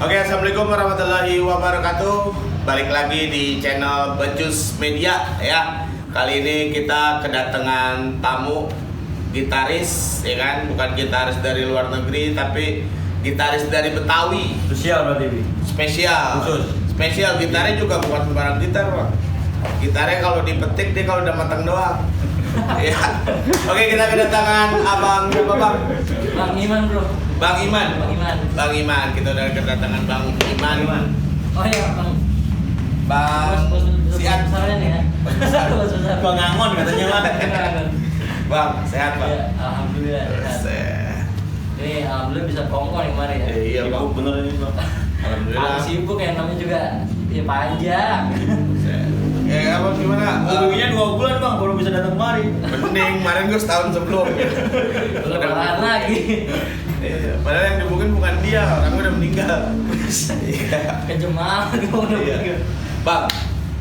Oke, assalamualaikum warahmatullahi wabarakatuh. Balik lagi di channel Becus Media ya. Kali ini kita kedatangan tamu gitaris, ya kan? Bukan gitaris dari luar negeri, tapi gitaris dari Betawi. Spesial berarti. Spesial. Khusus. Spesial gitarnya juga bukan sembarang gitar, Bang. Gitarnya kalau dipetik dia kalau udah matang doang. Ya. Oke, kita kedatangan Abang siapa, Bang? Bang Iman, bro. Bang Iman. Bang Iman. Bang Iman, kita udah kedatangan Bang Iman. Oh iya, Bang. Bang Sian. Besarnya nih ya. Bos besar. Bang Angon katanya Bang. Bang, sehat, Bang? Ya, alhamdulillah. Sehat. Ini alhamdulillah bisa kongkong nih kemarin ya. Iya, Bang. Sibuk bener ini Bang. Alhamdulillah. Sibuk ya, namanya juga ya panjang. Ya, Abang gimana? Untungnya 2 bulan Bang baru bisa datang kemari. Mending kemarin gue setahun sebelum. Lebaran lagi. Iya, padahal yang dibukin bukan dia, orang udah meninggal. Iya. Kejemal Iya. Bang,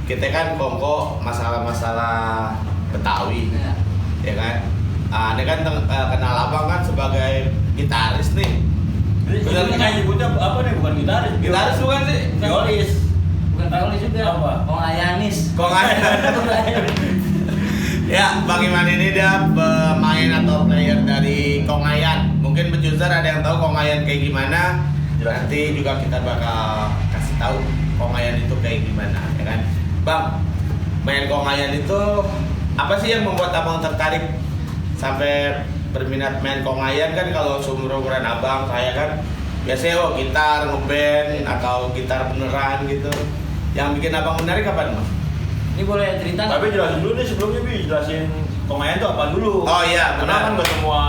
kita kan kongko masalah-masalah Betawi, Ya. ya kan? Ini kan kenal abang kan sebagai gitaris nih. Bener kan nyebutnya apa nih, bukan gitaris. Gitaris bukan sih? Violis. Bukan Pauli juga. Apa? Kong Ayanis. Kong Ya, Bang Iman ini dia pemain atau player dari Kongayan. Mungkin Becuzar ada yang tahu Kongayan kayak gimana. Nanti juga kita bakal kasih tahu Kongayan itu kayak gimana, ya kan? Bang, main Kongayan itu apa sih yang membuat abang tertarik sampai berminat main Kongayan? Kan kalau seumuran abang saya kan biasanya gitar ngeband atau gitar beneran gitu. Yang bikin abang menarik apa, Bang? Ini boleh cerita nggak? Tapi jelasin dulu nih sebelumnya Bi, jelasin Kongayan itu apa dulu. Oh iya, Karena benar. kan gak semua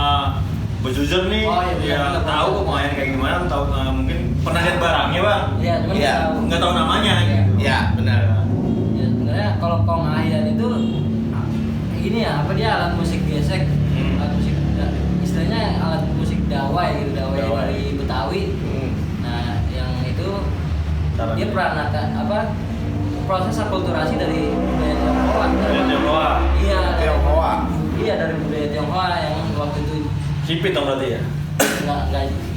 Becuzar nih Oh, iya, benar, ya benar. tahu Kongayan kayak gimana, tahu mungkin pernah lihat barangnya Bang. Iya, cuman Iya. Nggak tahu namanya Iya. gitu. Ya, benar. Ya, sebenarnya kalau Kong Ayan itu ini ya, apa dia alat musik gesek, alat musik istilahnya alat musik dawai gitu, dawai Dawai. dari Betawi. Nah, yang itu Cara dia peranakan apa proses akulturasi dari budaya Tionghoa. Budaya Tionghoa. Iya, Tionghoa. Iya, dari budaya Tionghoa yang waktu itu Sipit dong berarti ya.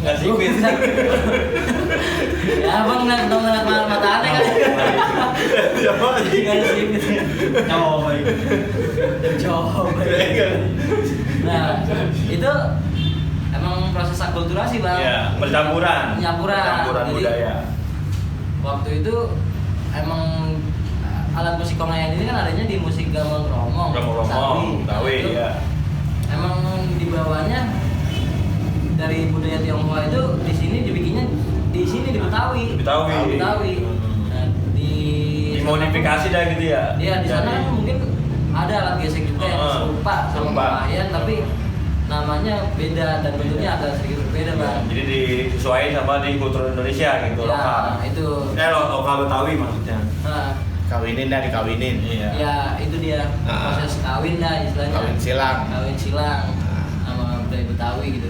nggak sipit. Ya, abang nggak tahu ngeliat mata aneh kan? Siapa sih? Nggak sipit. Oh, baik. Coba. Nah, itu emang proses akulturasi, Bang. Iya, pencampuran. Pencampuran. Jadi, budaya. Waktu itu emang alat musik Kongayan ini kan adanya di musik Gamang Romong, Romong, Betawi, Itu ya. Emang dibawanya dari budaya Tionghoa itu di sini dibikinnya di sini di Betawi. Di Betawi. Nah, Dimodifikasi dah gitu ya. Iya, di sana Dari- kan mungkin ada alat gesek juga yang serupa sama serupa. Kongayan, tapi namanya beda dan bentuknya agak sedikit berbeda, Bang. Jadi disesuaikan sama di kultur Indonesia gitu, Ya, lokal. itu. Lokal Betawi maksudnya. Nah, Kawinin dah dikawinin. Iya. ya itu dia proses kawin dah istilahnya. Kawin silang. Kawin silang sama budaya Betawi gitu.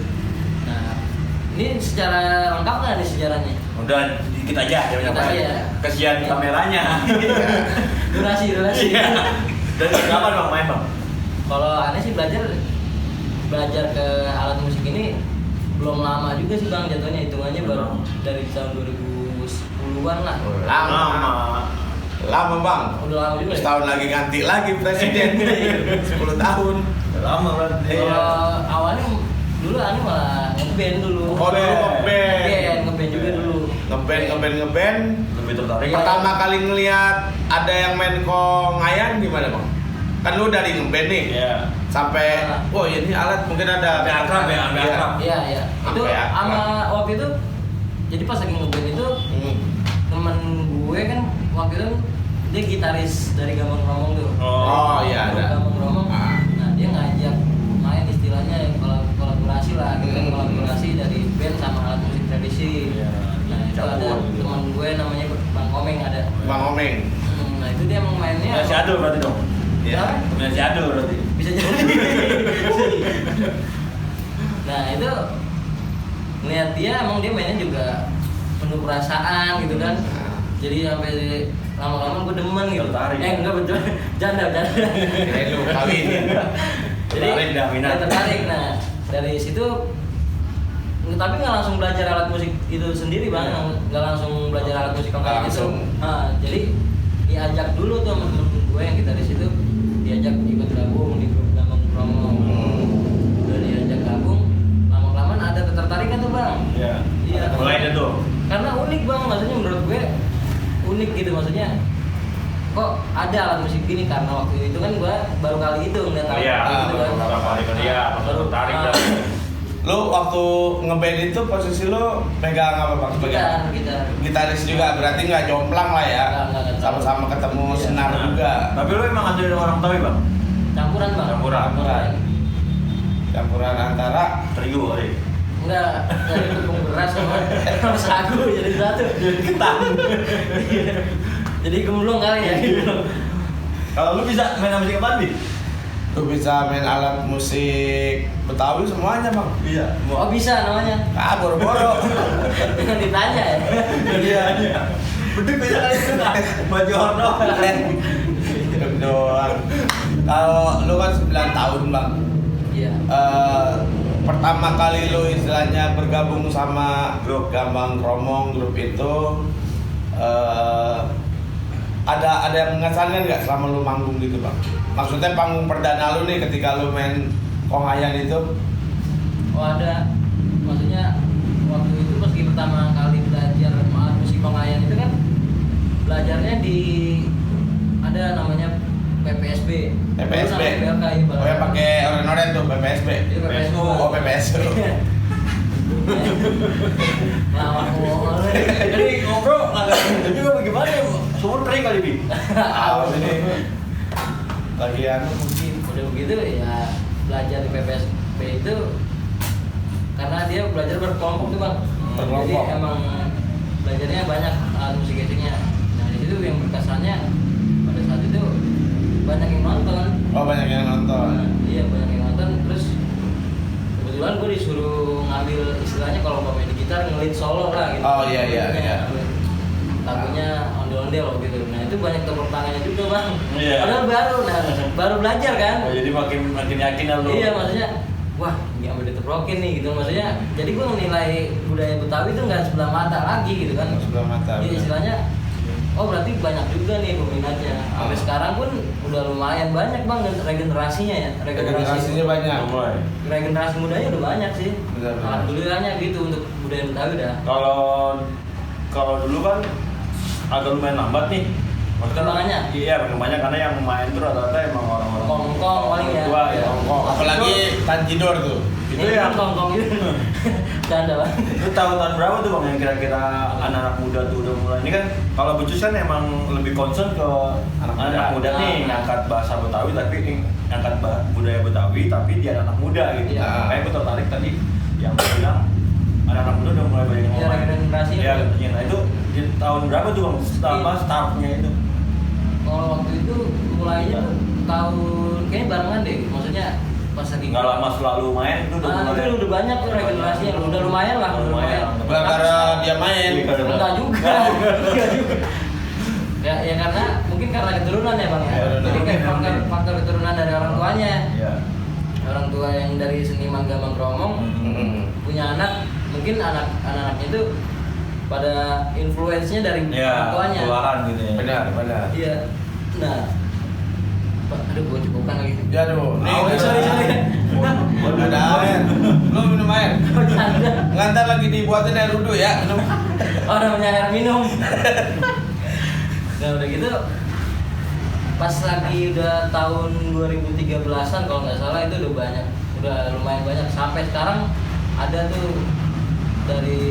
Nah, ini secara lengkap nggak nih sejarahnya? Udah dikit aja jangan Dikit banyak. aja. Kesian kameranya. Durasi. Iya. Dan kapan Bang main Bang? Kalau aneh sih belajar ke alat musik ini belum lama juga sih, Bang, jatuhnya hitungannya baru dari tahun 2010-an lah. Lama, Bang. Udah lama juga. Ya? Setahun lagi ganti lagi presiden. 10 tahun. Udah lama berarti. Kalau awalnya dulu aneh malah ngeband dulu. Oh, dulu ngeband. Ngeband juga dulu. Ngeband. Lebih tertarik. Iya. Pertama kali ngelihat ada yang main Kongayan gimana, Bang? Kan lu dari ngeband nih. Iya. Sampai oh ini alat mungkin ada Sampai akrab ya, sampai Iya. akrab. Iya. Itu Sampai akrab. sama waktu itu jadi pas lagi ngeband itu temen gue kan waktu itu dia gitaris dari Gamang Romong tuh. Oh, iya, ada. Gamang Romong. Ah. Nah, dia ngajak main istilahnya kolaborasi lah, gitu kan, kolaborasi dari band sama alat musik tradisi. Iya, Nah, itu ada campur gitu. teman gue namanya Bang Komeng ada. Bang Omeng. Nah, itu dia emang mainnya. Punya si Ado berarti dong. Iya. Punya si Ado berarti. Bisa jadi. Nah, itu ngeliat dia emang dia mainnya juga penuh perasaan gitu kan. Jadi sampai lama-lama gue demen gitu. Tertarik. Enggak betul. Janda. Kirain lu kawinin. Jadi Tertarik dah, minat. tertarik. Nah, dari situ Tapi nggak langsung belajar alat musik itu sendiri bang, nggak langsung belajar alat musik kayak gitu. Nah, jadi diajak dulu tuh temen gue yang gitaris itu, diajak ikut gabung di grup Gambang Kromong. Udah diajak gabung, lama-kelamaan ada ketertarikan tuh bang. Iya. Mulai deh tuh. Karena unik bang, maksudnya menurut gue unik gitu maksudnya. Kok ada alat musik gini, karena waktu itu kan gue baru kali itu ngeliat alat gitu kan. Baru kali kan dia, baru tarik dah. Lu waktu ngeband itu posisi lu pegang apa bang? Gitar. Gitaris juga, berarti nggak jomplang lah ya? Nggak. Sama-sama ketemu senar juga. Tapi lu emang ada orang tahu bang? Campuran bang. Campuran antara Terigu kali. Enggak, dari tepung beras sama sagu jadi satu. Jadi ketan. Jadi gemulung kali ya gitu. Kalau lu bisa main musik apa nih? lu bisa main alat musik Betawi semuanya bang. Iya. Oh bisa namanya. Ah boro-boro. Dengan ditanya ya. Iya. Beduk bisa kali itu nggak? Baju horno. Doang. Kalau lu kan 9 tahun bang. Iya. Pertama kali lu istilahnya bergabung sama Grup Gambang Kromong, grup itu ada yang mengesankan nggak selama lu manggung gitu bang? Maksudnya panggung perdana lu nih ketika lu main Konghayan itu? Oh ada. Maksudnya waktu itu meski pertama kali belajar alat musik Konghayan itu kan belajarnya di ada namanya PPSB. PPSB. Oh yang pakai oren-oren tuh PPSB. Itu PPSU. Oh PPSU. Lawak ngomong. Jadi ngobrol nggak juga bagaimana ya? Sumur kering kali bi. Awas ini. Lagi anu mungkin. Udah begitu ya belajar di PPSB itu karena dia belajar berkelompok tuh bang. Jadi emang belajarnya banyak alat musik itunya. Nah di situ yang berkesannya pada saat itu banyak yang nonton. Oh banyak yang nonton. Iya banyak yang nonton. Terus kebetulan gue disuruh ngambil istilahnya kalau mau main di gitar ngelit solo lah gitu. Oh iya. Lagunya ondel-ondel gitu. Nah itu banyak tepuk tangannya juga bang. Iya. Padahal baru belajar kan. Oh, jadi makin yakin lah lu. Iya maksudnya, wah nggak boleh diteprokin nih gitu maksudnya. Jadi gue menilai budaya Betawi itu nggak sebelah mata lagi gitu kan. Sebelah mata. Jadi istilahnya, oh berarti banyak juga nih peminatnya. Sampai sekarang pun udah lumayan banyak bang regenerasinya ya. Regenerasinya banyak. Regenerasi mudanya udah banyak sih. Benar. Alhamdulillahnya gitu untuk budaya Betawi dah. Kalau dulu kan agak lumayan lambat nih. Perkembangannya? Iya, perkembangannya karena yang main tuh rata-rata emang orang-orang Kongkong paling ya. tua ya. Apalagi Tanjidor tuh. Itu yang Kongkong gitu. Canda bang. itu tahun berapa tuh bang yang kira-kira anak-anak muda tuh udah mulai ini kan kalau Becus kan emang lebih concern ke anak muda nih ngangkat bahasa Betawi tapi ngangkat budaya Betawi tapi di anak muda gitu. Iya. Kayak gue tertarik tadi yang bilang anak-anak muda udah mulai banyak Iya, regenerasi. Iya, nah itu di tahun berapa tuh bang? Startnya itu? Kalau waktu itu mulainya tuh tahun kayaknya barengan deh, maksudnya pas lagi Nggak lama selalu main itu udah mulai. itu udah banyak tuh regenerasinya, udah lumayan lah, udah lumayan. Bukan karena dia main. Enggak juga, enggak juga. Ya karena mungkin karena keturunan ya bang ya. Jadi kayak faktor keturunan dari orang tuanya. Iya. Orang tua yang dari seniman Gambang Kromong punya anak, mungkin anak-anaknya itu pada influence-nya dari orang tuanya. Keluaran gitu ya. Benar. Iya. Nah, aduh gue cukupkan lagi. Ya aduh. Sorry. Ada air. Lu minum air. Canda. Ngantar lagi dibuatin air wudhu ya. Minum. Oh namanya air minum. Nah udah gitu pas lagi udah tahun 2013an kalau nggak salah itu udah lumayan banyak sampai sekarang ada tuh dari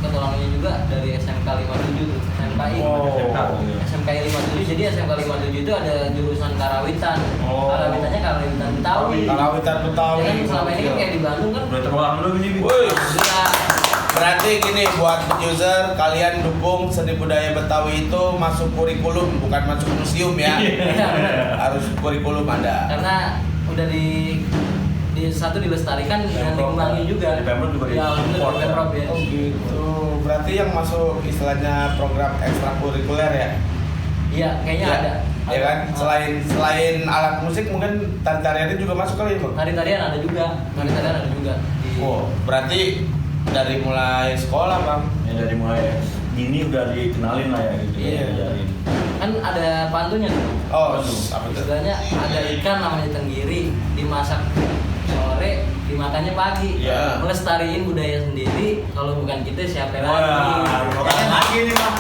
ketolongnya juga dari SMK 57 tuh SMKI. SMKI 57 jadi SMK 57 itu ada jurusan karawitan. Karawitannya karawitan Betawi. Karawitan Betawi. Ya kan selama ini kayak di Bandung kan. Udah terulang dulu ini. Woi. Sudah. Berarti gini buat user kalian dukung seni budaya Betawi itu masuk kurikulum bukan masuk museum ya. Harus kurikulum ada. Karena udah di satu dilestarikan dan dikembangin juga. Di Pemprov juga ya, support ya. Pemprov ya. Oh gitu. Berarti yang masuk istilahnya program ekstrakurikuler ya? Iya, kayaknya ada. Ya kan? Selain alat musik mungkin tarian-tariannya juga masuk kali itu. Tari-tarian ada juga. Tari-tarian ada juga. Oh, berarti dari mulai sekolah bang. Ya dari mulai dini udah dikenalin lah ya gitu. Iya. Diajarin. Kan ada pantunnya tuh. Oh, apa tuh? Istilahnya ada ikan namanya tenggiri, dimasak sore, dimakannya pagi. Iya. Melestariin budaya sendiri. Kalau bukan kita siapa lagi? Wah, makan lagi nih Pak.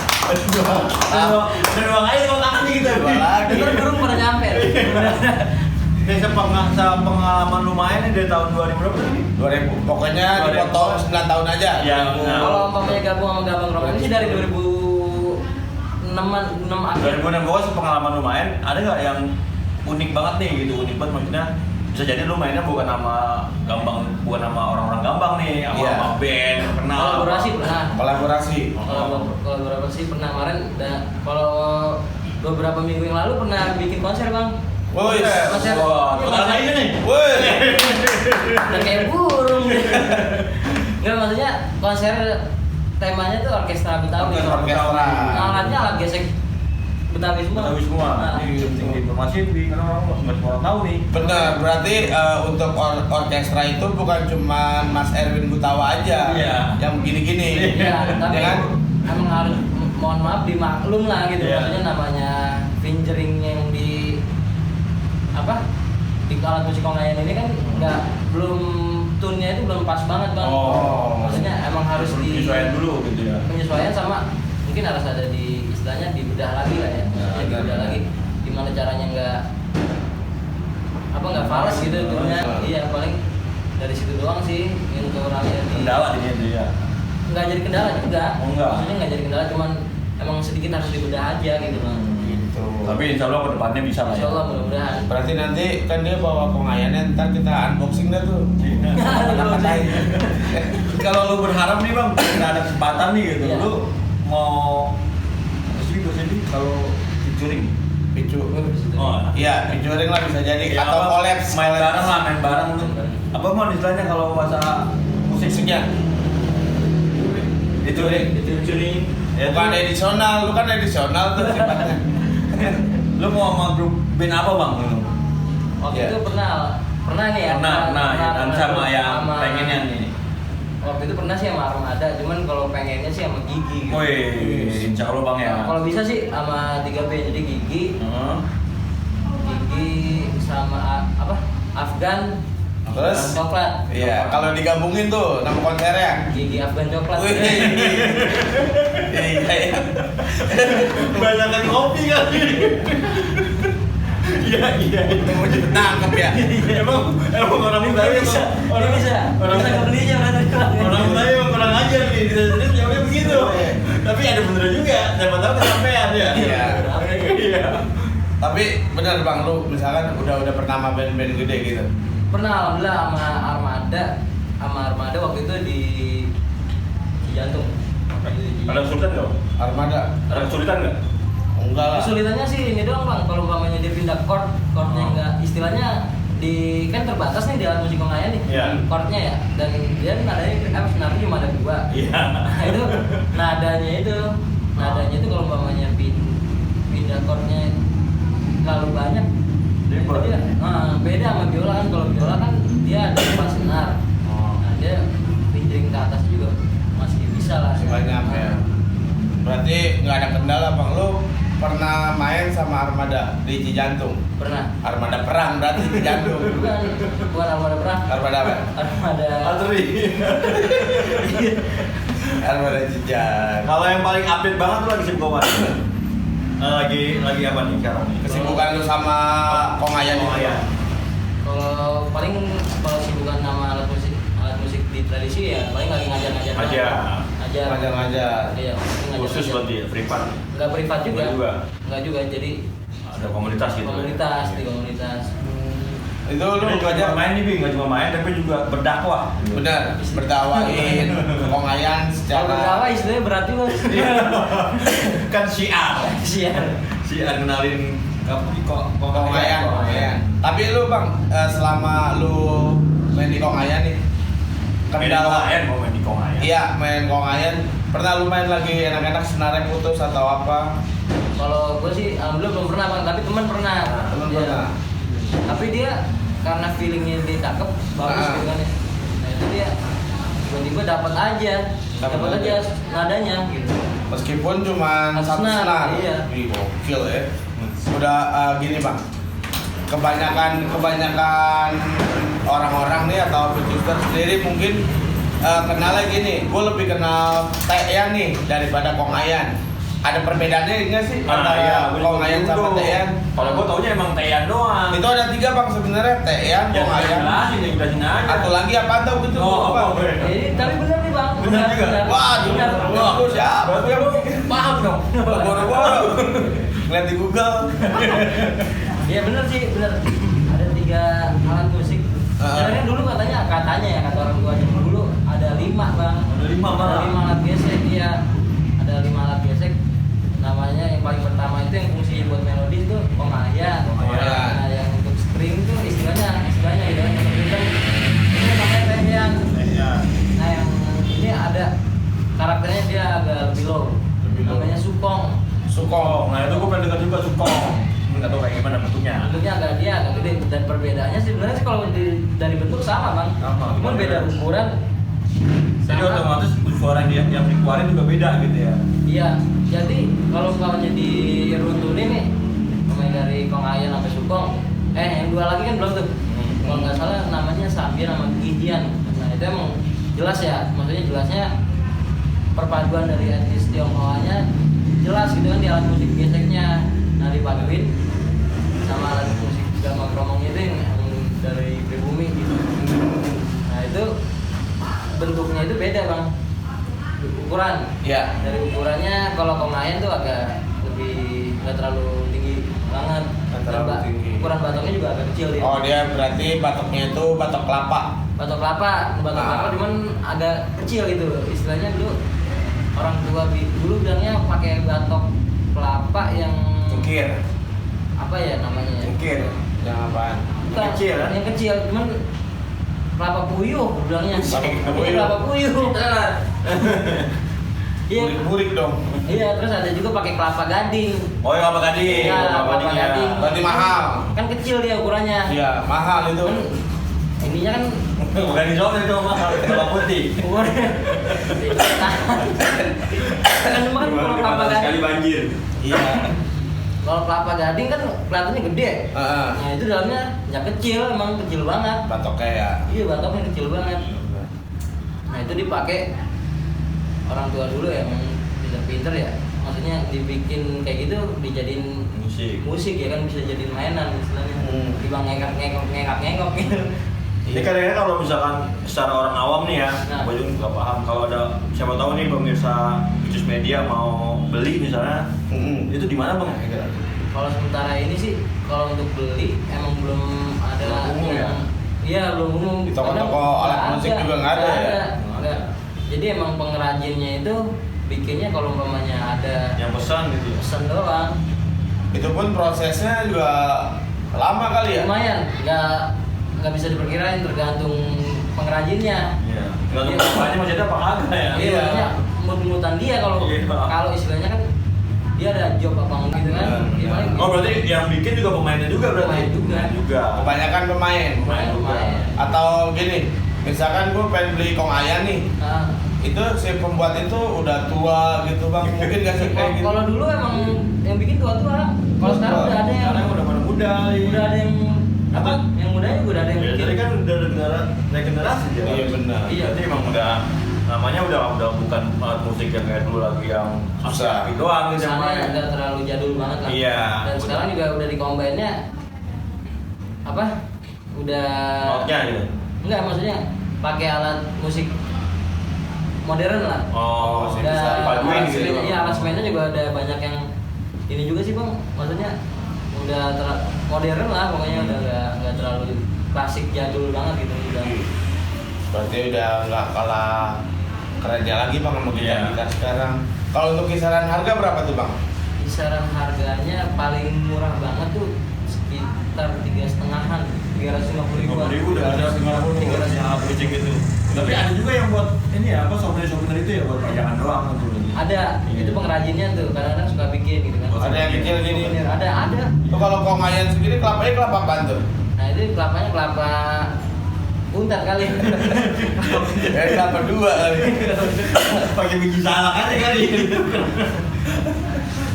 Dua kali makan lagi gitu. Dengar burung pada nyampe. Ini sepengalaman lumayan nih dari tahun 2000 berapa tadi? 2000. Pokoknya dipotong 9 tahun aja. Ya, 2000. nah. Kalau umpamanya gabung sama Gabang Rock ini sih dari 2006-an 6 akhir. 2006 pokoknya sepengalaman lumayan. Ada nggak yang unik banget nih gitu? Unik banget maksudnya bisa jadi lu mainnya bukan sama Gambang, bukan sama orang-orang Gambang nih, sama Iya. sama band kenal. Kolaborasi pernah. Kolaborasi. Kolaborasi pernah kemarin. Kalau beberapa minggu yang lalu pernah bikin konser bang. Woi, Konser. Wah, Iya, total konser. aja nih. woi. Udah kayak burung. Enggak maksudnya konser temanya tuh orkestra Betawi. Orkestra. Alatnya alat gesek Betawi semua. Betawi semua. Nah, Ini penting diinformasiin di karena orang nggak semua orang tahu nih. Benar, berarti untuk orkestra itu bukan cuma Mas Erwin Gutawa aja Iya. yang begini-gini. Iya, tapi Ya kan? emang harus mohon maaf dimaklum lah gitu. Iya. Maksudnya namanya fingeringnya yang di apa di alat musik kongayan ini kan nggak belum tune-nya itu belum pas banget bang. Oh. Maksudnya emang harus Penyesuaian dulu gitu ya. penyesuaian sama mungkin harus ada di istilahnya dibedah lagi lah ya. Maksudnya benar, dibedah benar. lagi gimana caranya nggak fals gitu tune-nya. Iya paling dari situ doang sih yang kurangnya di Kendala ini dia. nggak jadi kendala juga. Oh, enggak. Maksudnya nggak jadi kendala cuman emang sedikit harus dibedah aja gitu bang. Gitu. Tapi insya Allah kedepannya bisa lah ya. Insya Allah mudah-mudahan. Berarti nanti kan dia bawa kongayannya, ntar kita unboxing dah tuh. Unboxing. Kalau lu berharap nih bang, kita ada kesempatan nih gitu, Iya. lu mau apa sih bahasa ini kalau featuring? Picu. Oh, Iya, featuring lah bisa jadi ya, atau apa, collab main bareng lah, main bareng tuh. Apa mau istilahnya kalau bahasa musiknya. featuring? Featuring. Ya, Bukan tuh. edisional, lu kan edisional tuh sifatnya. Lu mau sama grup band apa bang? Lu? Waktu Iya. itu pernah nih ya. Pernah ya, dan sama yang sama- pengennya nih. Waktu itu pernah sih sama Armada, cuman kalau pengennya sih sama Gigi. Gitu. Wih, insya Allah bang ya. Nah, kalau bisa sih sama 3 band, jadi Gigi, Heeh. Gigi sama apa? Afgan, Terus? Coklat. Iya, kalau digabungin tuh nama konsernya. Gigi Afgan Coklat. Wih. Iya. Banyakan kopi kali. Iya. Mau cepet nangkep ya. Emang orang Dia Betawi bisa, orang dia bisa, orang bisa kebelinya berarti. orang Betawi emang kurang ajar nih. Dia jawabnya begitu. Tapi ada bener juga. Siapa tahu kesampean ya. Iya. Iya. Tapi benar bang, lu misalkan udah pernah sama band-band gede gitu. Pernah alhamdulillah sama Armada waktu itu di Cijantung. Ada kesulitan nggak? Armada. Ada kesulitan nggak? Enggak lah. Kesulitannya sih ini doang bang, kalau umpamanya dia pindah chordnya enggak, istilahnya di kan terbatas nih di alat musik kongayan nih, Iya. chordnya ya, dan dia nadanya sebenarnya cuma ada 2. Iya. Nah itu nadanya itu kalau umpamanya pindah chordnya terlalu banyak, Ribet. dia beda sama biola kan. Kalau biola kan dia ada pas senar, nah dia fingering ke atas juga masih bisa lah. Masih banyak ya. Berarti nggak ada kendala bang. Lu pernah main sama Armada di Cijantung? Pernah. Armada perang berarti Cijantung. Bukan Armada perang. Armada apa? Armada. Atri. Armada Cijantung. Kalau yang paling update banget tuh lagi sibuk apa? Lagi apa nih sekarang nih? Kesibukan lu sama kongayan itu? Kongayan. Kalau sibukan nama alat musik di tradisi ya paling lagi ngajar Aja. Ngajar. Iya, Khusus buat dia, privat. Enggak privat juga. Enggak juga. Enggak juga, jadi Ada komunitas gitu. di komunitas. Itu lu Ini juga ngajar main nih, Bing, nggak cuma main tapi juga berdakwah. benar, berdawain kongayan Kalau berdakwah secara istilahnya berat juga. Kan syiar. Sian. Syiar kenalin kongayan. Tapi lu bang, selama lu main di kongayan nih, Main di Kongayan, mau main di Kongayan. Iya, main kongayan. Pernah lu main lagi enak-enak senarnya putus atau apa? Kalau gue sih alhamdulillah belum pernah bang, tapi teman pernah. Temen Iya. pernah. Tapi dia karena feelingnya dia cakep, bagus Ah. gitu kan ya. Nah itu dia tiba-tiba dapat aja nadanya gitu. Meskipun cuma Satu satu senar, senar. iya. Wih, gokil ya. Udah gini bang, kebanyakan orang-orang nih atau producer sendiri mungkin kenalnya gini, gue lebih kenal Teyan nih daripada Kongayan. Ada perbedaannya nggak sih antara Kongayan sama Teyan? Kalau gue taunya emang Teyan doang. Itu ada 3 bang sebenarnya, Teyan, Kongayan. Jelasin aja. Atau lagi apa tahu gitu? Bang. Tapi benar nih bang. Benar juga. Wah, benar. Wah, siapa? Paham dong. Boro-boro. Lihat di Google. Iya benar sih, benar. Ada 3 alat musik. Sebenarnya dulu katanya ya kata orang tuanya dulu ada 5 bang. Ada 5 malah. Ada 5 alat gesek, iya. Ada 5 alat gesek. Namanya yang paling pertama itu yang fungsi buat melodi itu Kongayan. Nah yang untuk string itu istilahnya gitu kan. Itu namanya Teyan. Nah yang ini ada karakternya dia agak lebih low. Namanya Sukong. Nah itu gue pernah dengar juga Sukong. Nggak tahu kayak gimana bentuknya. Bentuknya agak gede dan perbedaannya sih sebenarnya sih kalau dari bentuk sama bang. Sama. Cuman beda ukuran. Jadi sama. otomatis suara yang dikeluarin juga beda gitu ya. Iya. Jadi kalau jadi runtunin nih, mulai dari Kongayan sampai Sukong. Yang 2 lagi kan belum tuh. Kalau nggak salah namanya Sambian sama Gijian. Nah itu emang jelas ya. Maksudnya jelasnya perpaduan dari etnis Tionghoanya jelas gitu kan di alat musik geseknya. Nah dipaduin sama alat musik gama kromong itu yang dari pribumi gitu. Nah itu bentuknya itu beda bang, ukuran. Iya. Dari ukurannya kalau Kongayan tuh agak lebih nggak terlalu tinggi banget. Nggak terlalu tinggi. Ukuran batoknya juga agak kecil dia. Oh dia berarti batoknya itu batok kelapa. Batok kelapa cuman agak kecil gitu. Istilahnya dulu orang tua dulu bilangnya pakai batok kelapa yang Cengkir. apa ya namanya ya? Cengkir. Yang apaan? Bukan, Kecil, kan? yang kecil cuman kelapa puyuh bilangnya. Kelapa puyuh. Iya. Burik dong. Iya, terus ada juga pakai kelapa gading. Oh ya kelapa gading. Iya, kelapa gading. Berarti mahal. Kan kecil dia ukurannya. Iya, mahal itu. Kan ininya kan Bukan di zona itu mahal. Kelapa putih. ukurannya. Kan cuma kan kalau kelapa gading. Sekali banjir. Iya. Kalau kelapa gading kan kelihatannya gede. Heeh. Nah, itu dalamnya ya kecil, emang kecil banget. Batoknya ya. Iya, batoknya kecil banget. Nah, itu dipakai orang tua dulu ya, emang pinter-pinter ya. Maksudnya dibikin kayak gitu dijadiin musik ya kan, bisa jadiin mainan istilahnya. Dibang ngengok gitu. Ini kadang-kadang kalau misalkan secara orang awam nih ya, Nah. gue juga nggak paham. Kalau ada siapa tahu nih pemirsa Picus Media mau beli misalnya, itu di mana bang? Kalau sementara ini sih, kalau untuk beli emang belum ada. Belum umum ya? Iya belum umum. Di toko-toko Kadang alat nggak musik juga nggak ada ya? Nggak. Jadi emang pengrajinnya itu bikinnya kalau umpamanya ada Yang pesan gitu ya? pesan doang. Itu pun prosesnya juga lama kali ya. Lumayan, nggak bisa diperkirain tergantung pengrajinnya. Iya. Nggak tahu bapaknya masih ada apa kagak ya? Iya, makanya mut-mutan dia kalau Iya. kalau istilahnya kan dia ada job apa enggak gitu kan. Iya. Dia paling Oh berarti yang bikin juga pemainnya juga berarti? Pemain juga. Juga. Kebanyakan pemain. Pemain. Atau gini, misalkan gue pengen beli Kongayan nih, Nah, itu si pembuat itu udah tua gitu bang, mungkin gak sih kayak gitu? kalau dulu emang yang bikin tua-tua. Kalau sekarang udah ada yang Sekarang udah pada muda. udah ada yang apa? Yang mudanya juga udah ada yang Ya, bikin. jadi kan udah regenerasi ya. Iya benar. Iya. Jadi emang udah namanya udah bukan alat musik yang kayak dulu lagi yang Susah. api doang gitu Kesannya yang udah terlalu jadul banget lah. Iya. Dan sekarang juga udah di combine-nya apa? Udah Notnya gitu. enggak maksudnya pakai alat musik modern lah. Oh, masih Udah bisa dipaduin alat gitu. semen- Iya, alat semennya juga ada banyak yang ini juga sih bang. Maksudnya udah modern lah, pokoknya udah nggak terlalu klasik jadul banget gitu udah. Berarti udah nggak kalah kerennya lagi bang sama Iya. kita sekarang. Kalau untuk kisaran harga berapa tuh bang? Kisaran harganya paling murah banget tuh sekitar 3,5-an, 350 ribuan. 50.000 udah ada 350. yang kucing gitu. Tapi ada juga yang buat ini ya, apa souvenir itu ya buat pajangan doang gitu. Ada, Iya. itu pengrajinnya tuh kadang-kadang suka bikin gitu kan. Ada yang kecil gini. Ada. Tuh kalau Kongayan sendiri kelapanya kelapa apaan tuh? Nah itu kelapanya kelapa puntat kali. Kelapa 2 kali. Pakai biji salak aja kali.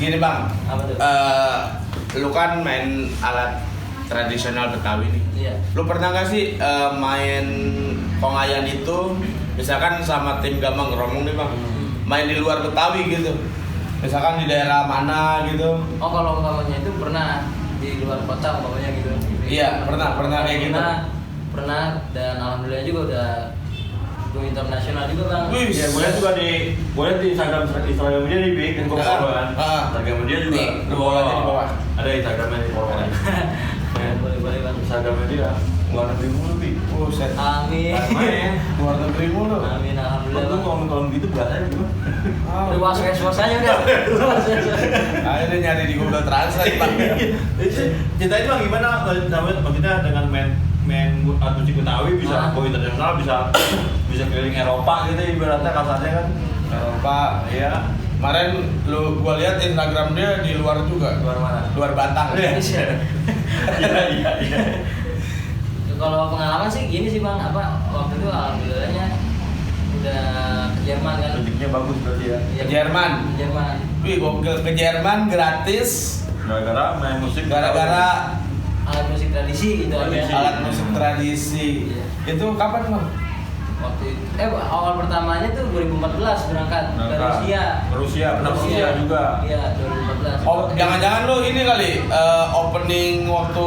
Gini bang, Apa tuh? lu kan main alat tradisional Betawi nih. Iya. Lu pernah gak sih main kongayan itu, misalkan sama tim Gambang Kromong nih bang, main di luar Betawi gitu, misalkan di daerah mana gitu? Oh kalau umpamanya itu pernah di luar kota umpamanya gitu. Iya, pernah kayak gitu. Pernah dan alhamdulillah juga udah go internasional juga bang. Wih. Ya, gue lihat juga di Instagram dia di bikin kok kan. Instagram dia juga. Nih, lu bawa aja di bawah. Ada Instagramnya di bawah. Boleh bang. Instagramnya dia luar negeri mulu bi. Buset. Amin. Luar negeri mulu. Amin alhamdulillah. Lu Bang. ngomong gitu bahasanya gimana? Udah was-was aja udah. Akhirnya nyari di Google Translate bang. Ceritain bang gimana maksudnya dengan main musik Betawi bisa go internasional, bisa keliling Eropa gitu ibaratnya kasarnya kan. Eropa, ya. Kemarin gua lihat Instagram dia di luar juga. Luar mana? Luar Batang. Iya. Kalau pengalaman sih gini sih bang, waktu itu alhamdulillahnya udah ke Jerman kan. Musiknya bagus berarti ya. Iya, Ke Jerman? Ke Jerman. Wih, gokil, ke Jerman gratis. Gara-gara main musik. Gara-gara Alat musik tradisi gitu aja. alat musik tradisi. Iya. Itu kapan bang? Waktu itu, awal pertamanya tuh 2014 berangkat ke Rusia. Ke Rusia, pernah ke Rusia juga. Iya 2014. Oh, jangan-jangan lu ini kali opening waktu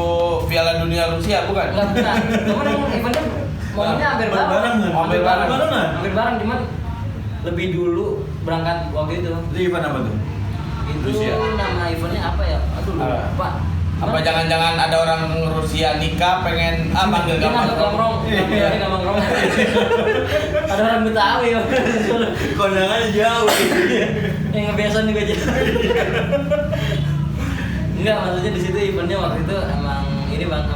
Piala Dunia Rusia bukan? Enggak benar. Cuman emang eventnya momennya hampir bareng. Barengan. Hampir bareng. Barengan. Hampir bareng cuman lebih dulu berangkat waktu itu. Itu event apa tuh? Itu Rusia. nama eventnya apa ya? Aduh lupa. Apa jangan-jangan ada orang Rusia nikah pengen manggil Dia Gambang nggak Gambang. Iya. Dia Gambang Kromong. Ada orang Betawi ya. Kondangannya jauh. Yang ngebiasan juga aja. Enggak, maksudnya di situ eventnya waktu itu emang ini bang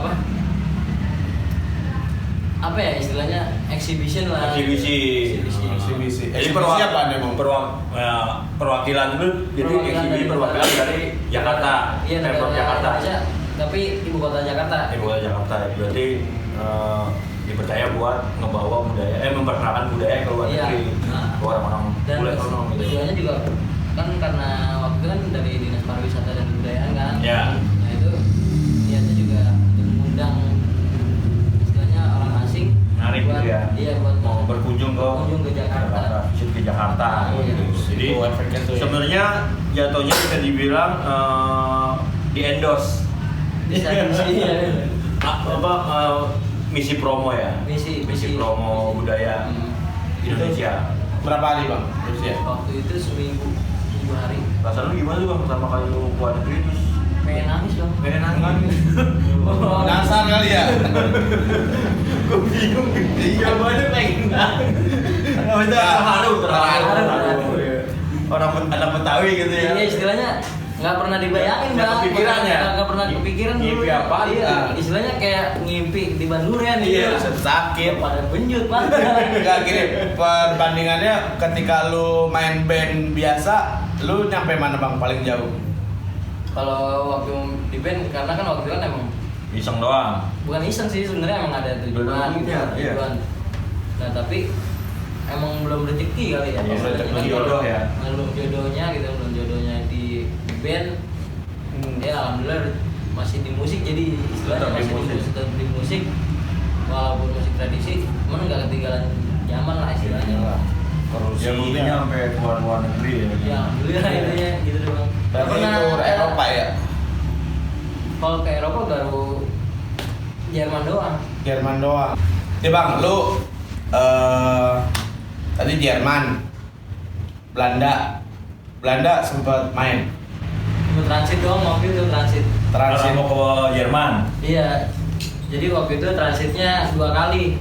apa ya istilahnya exhibition lah. Eksibisi. Eksibisi. Jadi Eksibisi apa nih bang? perwakilan itu jadi eksibisi perwakilan dari Jakarta. Iya, Pemprov negara Jakarta. Indonesia, tapi ibu kota Jakarta. Ibu kota Jakarta. Berarti dipercaya buat ngebawa budaya, memperkenalkan budaya ke luar Iya. negeri. Ke orang-orang Dan bule sono gitu. tujuannya juga kan karena waktu itu kan dari Dinas Pariwisata dan Kebudayaan kan. Ya. Nah itu niatnya juga untuk mengundang istilahnya orang asing. Menarik buat, gitu ya. Iya buat Mau berkunjung ke Jakarta. visit ke Jakarta. Oh, iya. Gitu. Jadi Itu efeknya tuh ya. sebenarnya jatuhnya bisa dibilang di endorse. Bisa iya. Misi promo ya. Misi promo budaya Indonesia. Berapa hari bang? Rusia. Waktu itu seminggu hari. Rasanya lu gimana tuh bang pertama kali lu keluar negeri terus? Pengen nangis dong. Pengen nangis. Oh, Nasar kali ya. Gue bingung. Iya banget pengen nangis. Terharu. Orang anak Betawi gitu ya. Iya istilahnya nggak pernah dibayangin Nggak bang. kepikiran ya? Nggak pernah kepikiran dulu. Ngimpi apaan? Iya. Istilahnya kayak ngimpi di Bandurian Iya, gitu. sakit. Pada benjut bang. Enggak gini, perbandingannya ketika lu main band biasa, lu nyampe mana bang paling jauh? Kalau waktu di band karena kan waktu itu kan emang Iseng doang. bukan iseng sih sebenarnya emang ada tujuan gitu. Iya, iya. Tujuan. Nah tapi emang belum rezeki kali ya. Iya, Belum rezeki rezeki. jodoh ya. Belum jodohnya gitu, belum jodohnya di band. Ya alhamdulillah masih di musik jadi istilahnya Tetap di masih musik. tetap di musik walaupun musik tradisi cuman nggak ketinggalan zaman lah istilahnya. Ya buktinya sampai keluar negeri ya. Ya alhamdulillah intinya gitu doang. Berarti tur Eropa ya? Kalau ke Eropa baru Jerman doang. Jerman doang. Nih bang, lu tadi Jerman, Belanda sempat main. Cuma transit doang waktu itu transit. Transit. Mau ke Jerman. Iya. Jadi waktu itu transitnya 2 kali.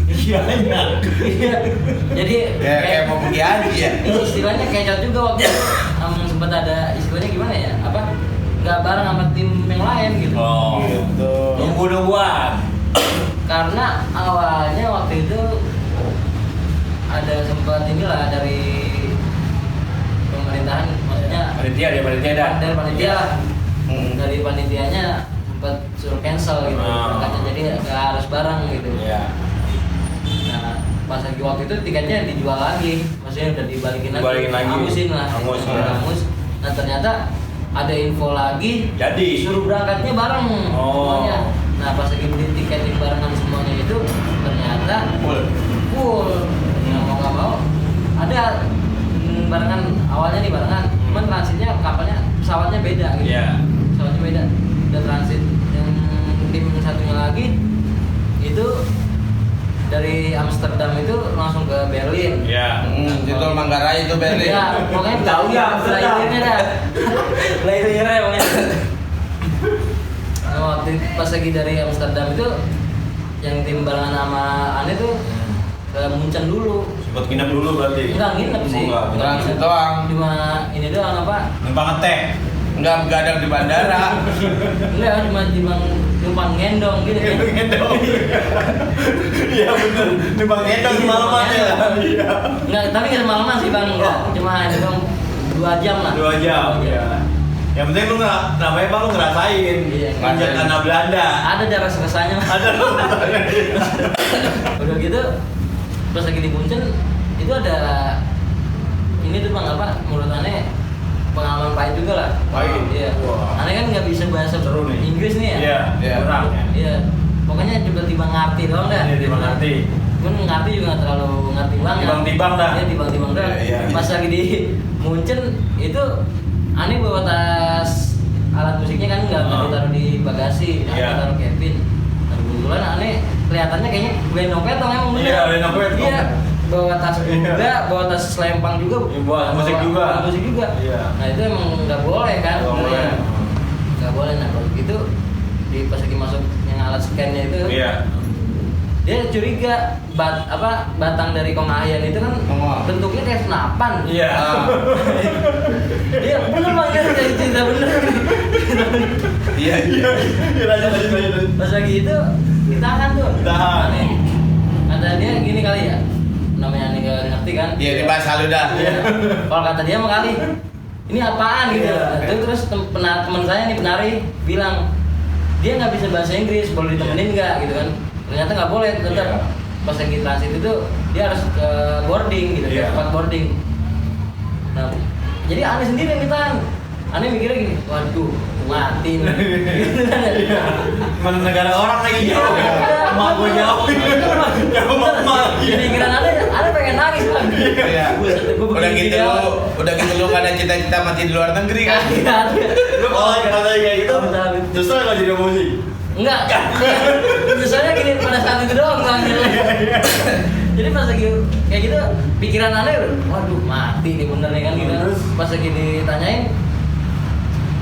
Iya. Iya. Jadi Kayak mau pergi haji ya? ini istilahnya kecot juga waktu itu. Sempat ada istilahnya gimana ya? Nggak bareng sama tim yang lain gitu. Oh. Gitu. Nunggu-nungguan. Karena awalnya waktu itu ada sempat inilah dari pemerintahan, maksudnya Panitia dah. dari panitia lah. Hmm. Dari panitianya sempat suruh cancel gitu. Ah. Katanya jadi nggak harus bareng gitu. Iya. pas lagi waktu itu tiketnya dijual lagi, maksudnya udah dibalikin Dibalikin lagi. Angusin lah, Angus, ya. Angus. Nah ternyata ada info lagi, Jadi suruh berangkatnya bareng semuanya. Nah pas lagi beli tiketin barengan semuanya itu ternyata full. Nah mau nggak mau ada barengan, awalnya nih barengan, cuman transitnya kapalnya pesawatnya beda gitu. Iya. Pesawatnya beda. Dan transit yang tim satunya lagi itu dari Amsterdam itu langsung ke Berlin. Iya. Itu Manggarai itu Berlin. Ya, pokoknya Tahu ya, layarnya dah. Layarnya pokoknya. Nah, waktu pas lagi dari Amsterdam itu yang tim barengan sama Ane tuh ke Munchen dulu. Sempat nginep dulu berarti. Enggak nginep sih. Enggak, transit doang. Cuma ini doang apa? Numpang ngeteh. Enggak begadang di bandara. Enggak, cuma numpang ngendong gitu kan. Gendong. Iya bener. Numpang gendong semalaman ya. Iya. Enggak, tapi nggak semalaman sih Bang. Enggak, cuma ngendong 2 jam lah. 2 jam. Iya. Yang penting lu namanya Bang lu ngerasain. Iya, Injak tanah Belanda. Ada cara rasanya mah. Ada lu. Udah gitu pas lagi di Munchen itu ada ini tuh Bang apa menurut Ane pengalaman pahit juga lah. Pahit? Iya. Wah. Ane kan nggak bisa bahasa Seru nih. Inggris nih ya. Iya. Iya. Kurang ya. Iya. Pokoknya tiba-tiba ngerti doang dah. Iya, tiba ngerti. Cuman ngerti juga nggak terlalu ngerti banget. Timbang-timbang dah. Iya timbang-timbang dah. Iya, iya. Pas lagi di Munchen itu Ane bawa tas alat musiknya kan nggak ditaruh di bagasi, Iya. taruh Kevin. Nah, kebetulan Ane kelihatannya kayaknya Blendong Petong emang bener. Iya, Blendong Petong. Iya. Bawa tas juga, Iya. bawa tas selempang juga, Iya, buat musik juga. buat musik juga. Iya. Nah itu emang nggak boleh kan? Nggak boleh. Iya. Nggak boleh. Nah kalau gitu di pas lagi masuk yang alat scan-nya itu, Iya. dia curiga batang dari Kongayan itu kan Oh. bentuknya kayak senapan. Iya. Iya bener Bang, ya cerita bener. Iya. Iya, lanjut. Pas lagi itu ditahan tuh. Ditahan. Aneh. Kata dia gini kali ya, namanya Aneh gak ngerti kan? Iya dibahas halu dah. Kalau kata dia mah kali, ini apaan gitu. Iya. Terus teman saya nih penari bilang dia nggak bisa bahasa Inggris, boleh ditemenin nggak gitu kan? Ternyata nggak boleh, tetap Iya. pas lagi transit itu dia harus ke boarding gitu, Iya. tempat boarding. Nah, jadi Aneh sendiri yang ditahan. Aneh mikirnya gini, waduh mati nih. Gitu kan ya. Mana negara orang lagi Iya, jauh. Mak gue jauh. Jauh mak. Jadi pikiran Aneh pengen nangis Bang. Iya. Buset, gua Udah begini gitu dia. lu, ada cita-cita mati di luar negeri kan? Iya, Lu kalau katanya kayak gitu, Betul. justru nggak jadi musik. Enggak. Misalnya gini pada saat itu doang Bang. Jadi pas lagi kayak gitu pikiran Aneh, waduh mati nih bener nih kan gitu. Terus? Pas lagi ditanyain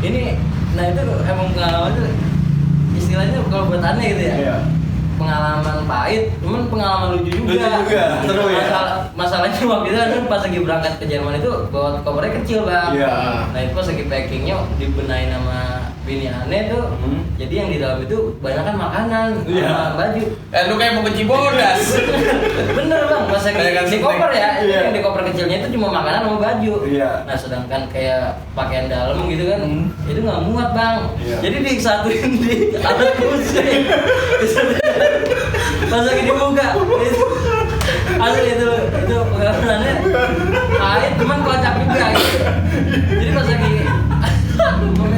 ini, nah itu emang pengalaman itu istilahnya kalau buat Aneh gitu ya. Iya. Pengalaman pahit, cuman pengalaman lucu juga. Lucu juga, seru ya. Masalahnya waktu itu Aneh pas lagi berangkat ke Jerman itu bawa kopernya kecil Bang. Iya. Nah itu pas lagi packingnya dibenahin sama bini Aneh tuh, jadi yang di dalam itu banyak kan makanan, Iya. sama baju. Lu kayak mau ke Cibodas. Bener Bang, pas lagi Banyak kan di snack. koper ya, Iya. yang di koper kecilnya itu cuma makanan sama baju. Iya. Nah sedangkan kayak pakaian dalam gitu kan, itu nggak muat Bang. Iya. Jadi disatuin di alat musik. Pas lagi dibuka, itu asli itu pengalamannya pahit, cuman kocak juga gitu. Jadi pas lagi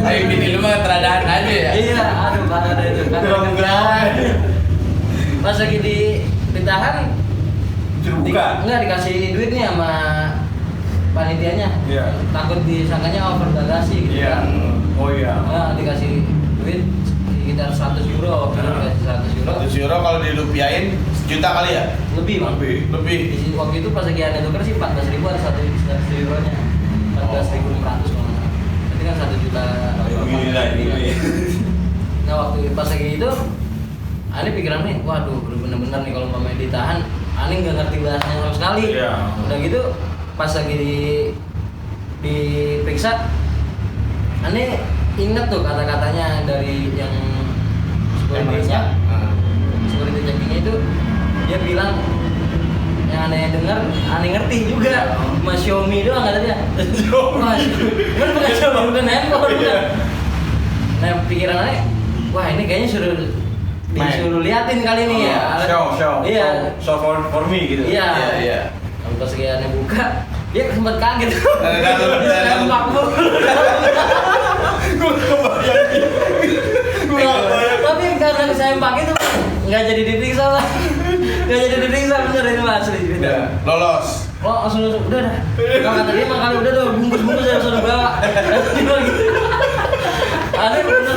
Ayo bini lu mah teradaan aja ya. iya, aduh parah deh itu kan. Terang kerjaan. Pas lagi ditahan, Suruh buka. enggak dikasih duit nih sama panitianya. Iya. Takut disangkanya over bagasi gitu. Iya. kan. Oh iya. Nah, dikasih duit sekitar 100 euro, dikasih 100 euro. 100 euro kalau dirupiahin sejuta kali ya? Lebih Bang. Lebih. Di sini waktu itu pas lagi ada tuker sih 14.000 ada 100 euronya. 14.600 kalau nggak salah. Berarti kan 1 juta. Gila ini. Nah waktu pas lagi itu Ani pikiran nih, waduh bener-bener nih kalau mamanya ditahan, Ani nggak ngerti bahasanya sama sekali. Iya. Udah gitu pas lagi diperiksa, Ani inget tuh kata-katanya dari yang security-nya, security checkingnya itu dia bilang yang aneh denger, aneh ngerti juga, Mas Xiaomi doang kata dia. Mas, bukan Xiaomi, bukan handphone, bukan. Nah pikiran aneh, wah ini kayaknya suruh disuruh liatin kali ini ya. Show. Iya. Show for me gitu. Iya. Iya. Lalu pas Giannya buka, dia sempat kaget. Sempak mulu. Tapi karena kesempak itu nggak jadi diperiksa lah. Nggak jadi diperiksa bener itu asli. Udah, lolos. Oh, langsung udah dah. Kalau kata dia makanya udah tuh bungkus saya suruh bawa. Ada bener.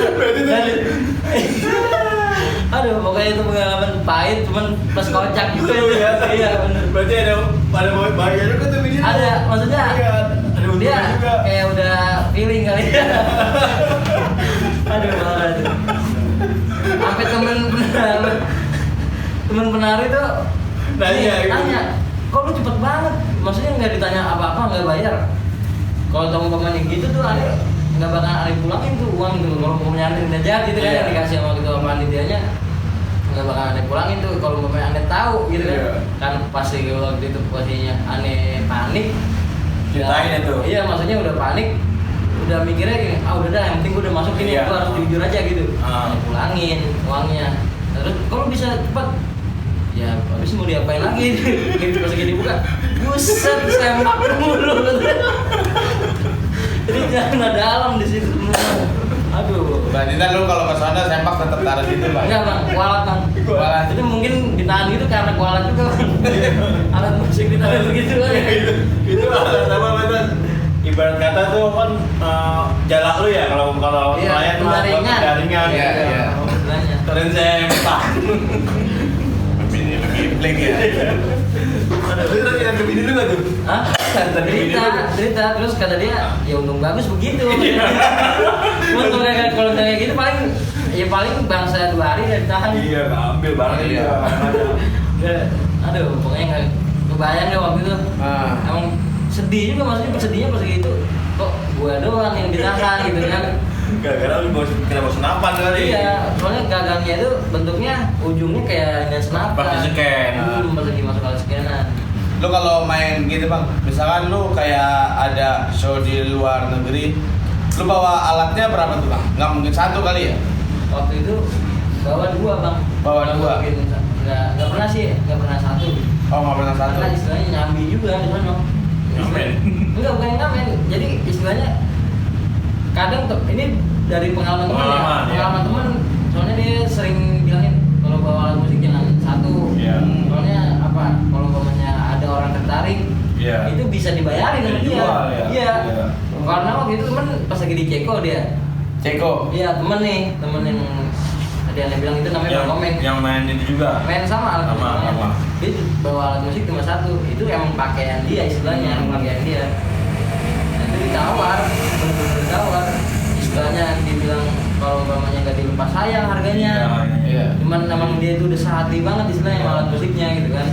Aduh, pokoknya itu pengalaman pahit, cuman pas kocak juga ya. Iya bener. Berarti ada bahaya juga tuh video. Ada, maksudnya dia kayak udah feeling kali ya. Aduh, parah tuh. Sampai temen penari tuh nanya, kok lu cepet banget? Maksudnya nggak ditanya apa-apa, nggak bayar. Kalau temen-temennya gitu tuh ada nggak bakal ada pulangin tuh uang gitu. Kalau mau nyanyiin aja gitu kan yang dikasih sama ketua panitianya nggak bakal aneh pulangin tuh. Kalau mau aneh tahu gitu kan. Kan pasti waktu itu posisinya aneh panik. Ceritain itu. Iya, maksudnya udah panik, udah mikirnya gini, udah dah yang penting gue udah masuk ini, gue harus jujur aja gitu. Pulangin uangnya. Terus kalau bisa cepat, ya habis mau diapain lagi? Pas lagi dibuka, buset sempak mulu. Jadi jangan ada alam di situ semua. Aduh. Berarti kan lu kalau ke sana sempak tetap taruh situ, Bang. Enggak, Bang, kualat, Bang. Kualat. Itu mungkin ditahan gitu karena kualat juga, Bang. Alat musik ditahan begitu kan. Itu alat apa betul? Ibarat kata tuh kan jalak lu ya kalau nelayan penjaringan. Iya. Keren sempak. Gimplek ya. Ada yang kebini lu nggak tuh? Hah? Cerita terus kata dia, ya untung bagus begitu. Untung kalau kayak gitu paling bangsa 2 hari udah ditahan. Iya, ambil barang Iya. Aduh, pokoknya nggak kebayang deh waktu itu. Emang sedih juga, maksudnya sedihnya pas gitu. Kok gua doang yang ditahan gitu kan? Gara-gara lu kena bawa senapan kali. Iya, soalnya gagangnya itu bentuknya ujungnya kayak senapan. Pas di scan. Pas lagi masuk alat scanan. Lu kalau main gitu, Bang, misalkan lu kayak ada show di luar negeri, lu bawa alatnya berapa tuh, Bang? Nggak mungkin satu kali ya? Waktu itu bawa 2, Bang. Bawa 2? Nggak pernah sih, nggak pernah satu. Oh, nggak pernah satu? Karena istilahnya nyambi juga di sana. Ngamen? Enggak, bukan ngamen. Jadi istilahnya kadang tuh, ini dari pengalaman teman ya. Pengalaman teman, soalnya dia sering bilangin kalau bawa alat musik jangan satu. Iya. Soalnya apa? Kalau umpamanya ada orang tertarik, itu bisa dibayarin sama dia. Dijual, ya? Iya. Karena waktu itu teman pas lagi di Ceko dia. Ceko? Iya, temen yang tadi Anda bilang itu namanya Bang Komeng. Yang main itu juga. Main sama alat Sama. Dia bawa alat musik cuma satu. Itu emang pakaian dia istilahnya, pakaian dia. Nah, itu ditawar, benar-benar ditawar. Istilahnya dibilang kalau umpamanya nggak dilepas sayang harganya. Iya. Cuman emang dia itu udah sehati banget istilahnya sama alat musiknya gitu kan.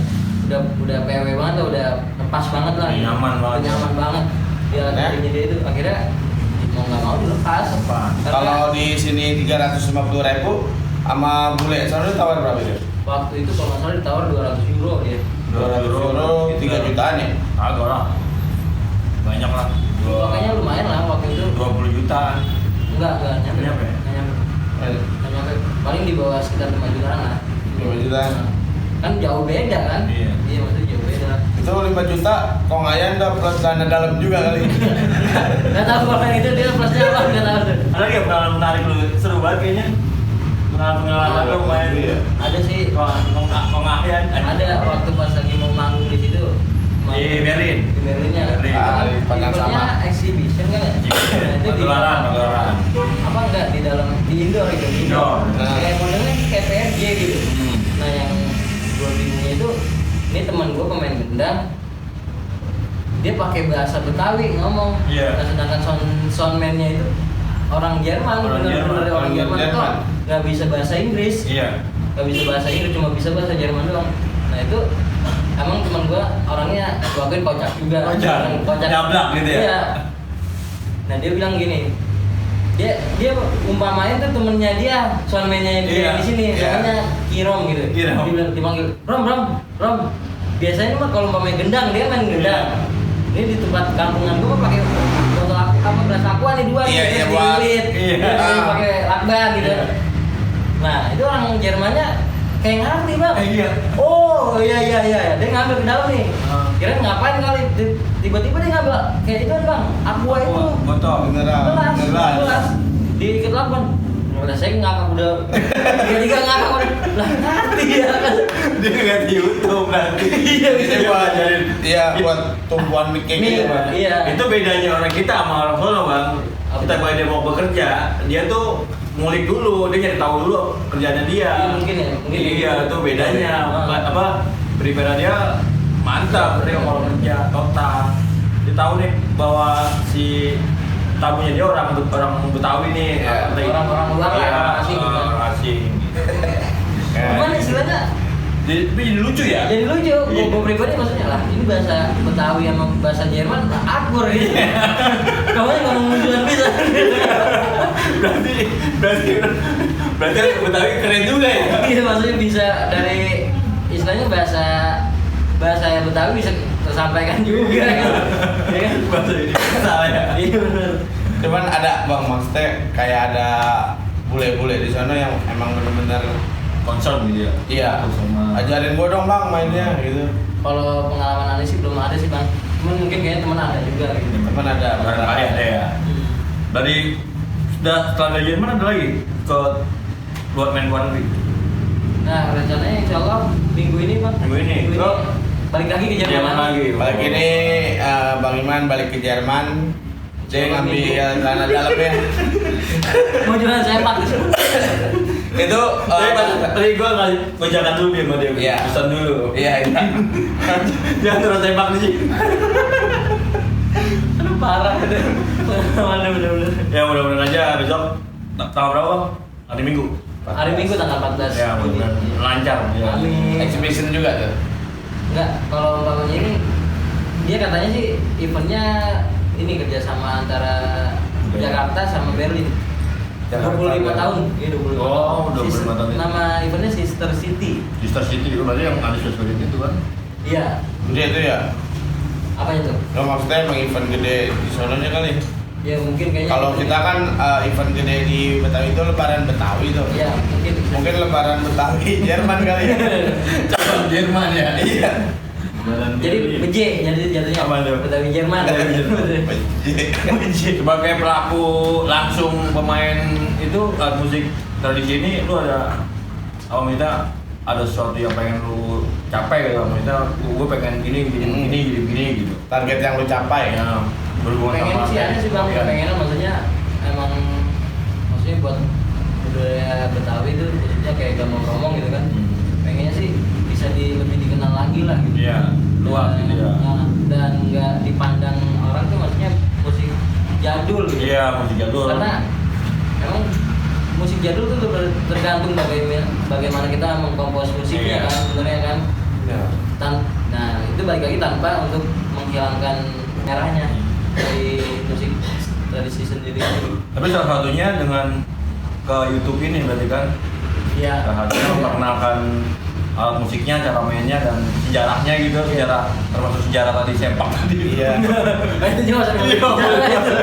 Udah PW banget, udah lepas banget lah. Nyaman banget. Nyaman banget. Dia alatnya dia itu akhirnya mau nggak mau dilepas. Kalau di sini 350.000 sama bule sana lu tawar berapa dia? Waktu itu kalau nggak salah ditawar 200 euro dia. 200 euro, 3 jutaan ya? Agak lah. Banyak lah. Pokoknya lumayan lah waktu itu. 20 jutaan. Enggak nyampe. Nyampe? Nggak nyampe. Paling di bawah sekitar 5 jutaan lah. 5 jutaan. Kan jauh beda kan? Iya. Iya, maksudnya jauh beda. Itu 5 juta, kok ngayan dapat celana dalam juga kali. Nggak tahu kalau itu dia plusnya apa, nggak tahu tuh. Ada nggak pengalaman menarik lu? Seru banget kayaknya. Pengalaman lu main. Iya. Ada sih. Kongahian. Ada waktu pas lagi mau manggung di situ. Di Berlin. Di Berlinnya. Ah, di Padang Eventnya Sama. exhibition kan ya? Nah, itu di Pagelaran. apa enggak di dalam di indoor itu Indoor. kayak modelnya kayak PRJ gitu. Nah yang gue bingungnya itu ini teman gue pemain gendang, dia pakai bahasa Betawi ngomong. Iya. Nah, sedangkan soundman-nya itu orang Jerman, bener-bener orang Jerman itu nggak bisa bahasa Inggris, Iya. nggak bisa bahasa Inggris, cuma bisa bahasa Jerman doang. Nah itu emang teman gue orangnya gua akuin kocak juga. Kocak. Nyablak gitu ya? Iya. Nah dia bilang gini, dia umpamain tuh temennya dia, soundman-nya dia Iya. di sini, Iya. namanya Kirom gitu. Kirom. Dia dipanggil Rom. Biasanya mah kalau umpamain gendang dia main gendang. Ini di tempat kampungan gua pakai botol beras aqua nih 2 Iya, gitu, iya, terus buat- dililit. iya. Terus pakai lakban gitu. Iya. Nah itu orang Jermannya kayak ngerti bang. Iya. Oh iya dia ngambil ke dalam nih. Kirain ngapain kali? Tiba-tiba dia ngambil kayak itu bang. Aqua itu. Botol. Gelas. Diikat lakban. Udah saya ngakak udah. Tiga ngakak udah. Lah ngerti ya kan. Dia nggak di YouTube nanti. Iya bisa Ini buat buat tumpuan mic kayak gitu, Bang. Iya. Itu bedanya orang kita sama orang Solo bang. Kita kalau dia mau bekerja, dia tuh ngulik dulu, dia nyari tahu dulu kerjanya dia. Iya, mungkin ya, mungkin Iya, gitu. itu bedanya. Ah. Apa? Prepare dia mantap, dia kalau kerja total. Dia tahu nih bahwa si tamunya dia orang Betawi nih. Iya. Orang-orang luar lah, Iya, orang asing gitu. orang asing. Cuman istilahnya Jadi lucu ya? jadi lucu. Gue pribadi maksudnya lah ini bahasa Betawi sama bahasa Jerman akur gitu. Kamu ngomong duluan bisa. berarti Betawi keren juga ya? Iya maksudnya bisa dari istilahnya bahasa yang Betawi bisa tersampaikan juga gitu. Ya kan? Bahasa ini salah ya? Iya benar. Cuman ada Bang, maksudnya kayak ada bule-bule di sana yang emang bener-bener Concern gitu ya? iya, Sama ajarin gua dong Bang mainnya gitu. Kalau pengalaman aneh sih belum ada sih bang. Cuman mungkin kayaknya teman ada juga gitu. Teman ada barangkali ada ya. Dari setelah dari Jerman ada lagi ke luar negeri. Nah rencananya insya Allah minggu ini bang. Minggu ini. Balik lagi ke Jerman lagi. Balik ini Bang Iman balik ke Jerman. Dia ngambil tanah dalamnya. Mau jualan sepak. Itu Tadi gue jangan dulu dia sama dia. Iya. Pesan dulu. Iya, iya. Jangan terus tembak nih sih. Aduh parah itu. Mana bener-bener. Ya mudah-mudahan aja besok tanggal berapa Bang? Hari Minggu. Hari Minggu tanggal 14. Ya mudah-mudahan lancar. Ya. Amin. Exhibition juga tuh. Enggak, kalau umpamanya ini dia katanya sih eventnya ini kerjasama antara Jakarta sama Berlin. Jakarta, 25 Berlin. tahun, iya 25 Oh, tahun. 25 tahun itu. Nama eventnya Sister City. Sister City itu berarti yang ada sesuatu itu kan? Iya. Dia itu ya. Apa itu? Lo maksudnya emang event gede di sononya kali. Ya mungkin kayaknya. Kalau kita kan event gede di Betawi itu lebaran Betawi tuh. Iya, mungkin. Mungkin lebaran Betawi Jerman kali ya. Cabang Jerman ya? Iya. Jadi BJ jadinya. Apa tuh? Betawi Jerman. Sebagai pelaku langsung pemain itu alat musik tradisi ini, lu ada apa minta ada sesuatu yang pengen lu capai gitu, minta gue pengen gini gitu. Target yang lu capai. Ya, berhubungan Pengen sama sih ada sih bang, ya. pengennya maksudnya emang maksudnya buat budaya Betawi itu khususnya kayak gambang-rombong gitu kan. Pengennya sih bisa lebih dikenal lagi lah gitu. Iya, luas gitu ya. Dan nggak dipandang orang tuh maksudnya musik jadul gitu. Iya, musik jadul. Karena emang musik jadul tuh tergantung bagaimana kita mengkompos musiknya Iya. kan sebenarnya kan. Ya. Nah itu balik lagi tanpa untuk menghilangkan merahnya dari musik tradisi sendiri. Tapi salah satunya dengan ke YouTube ini berarti kan? Iya. Salah satunya memperkenalkan alat musiknya, cara mainnya dan sejarahnya gitu, sejarah termasuk sejarah tadi sepak tadi. Iya. Nah, itu juga masuk Iya, sejarah itu.